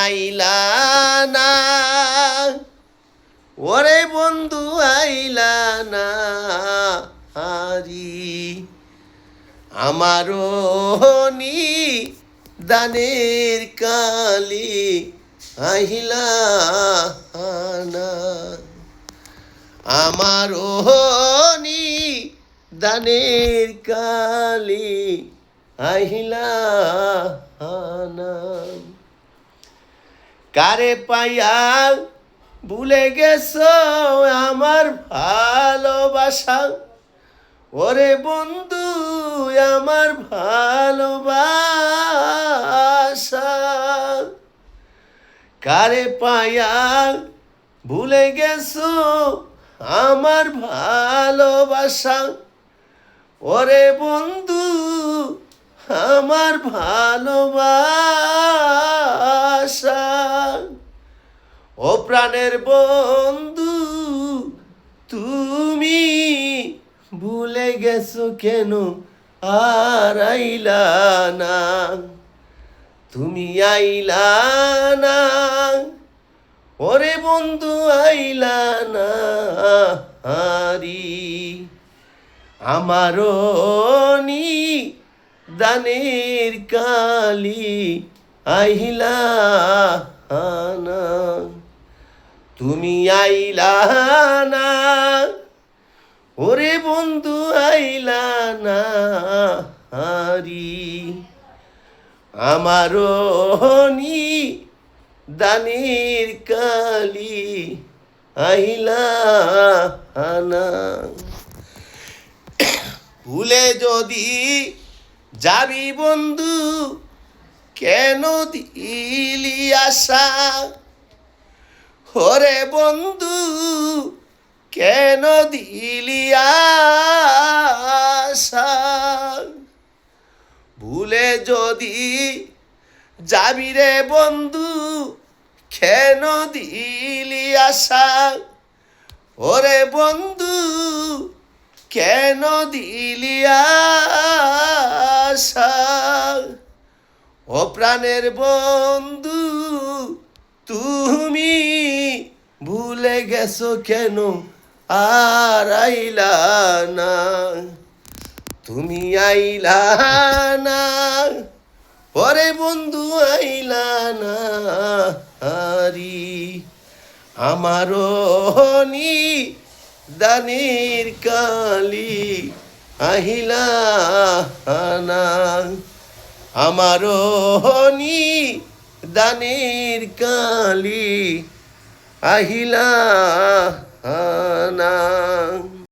আইলা না, ওরে বন্ধু আইলা না হারি, আমারও দানের কালি আহিলা না, আমারও দানের কালি আহিলা না। কারে পাইয়া ভুলে গেছো আমার ভালোবাসা, ওরে বন্ধু আমার ভালোবাসা, কারে পাইয়া ভুলে গেছো আমার ভালোবাসা, ওরে বন্ধু আমার ভালোবাসা। ও প্রাণের বন্ধু তুমি ভুলে গেছো কেন আর আইলা না, তুমি আইলা না, ওরে বন্ধু আইলা না হারি, আমারও দানের কালি আইলা না, তুমি আইলা না, ওরে বন্ধু আইলা না হারি, আমারও দানের কালি আইলা না। ভুলে যদি যাবি বন্ধু কেন দিলি আশা, ওরে বন্ধু কেন দিলি আশা, ভুলে যদি যাবি রে বন্ধু কেন দিলি আশা, ওরে বন্ধু কেন দিলি আশা, ও প্রাণের বন্ধু তুমি ভুলে গেছো কেন আর আইলা না, তুমি আইলা না, ওরে বন্ধু আইলা না হারি, আমারও দানের কালি আহিলা না, আমারও দানের কালি আহিলা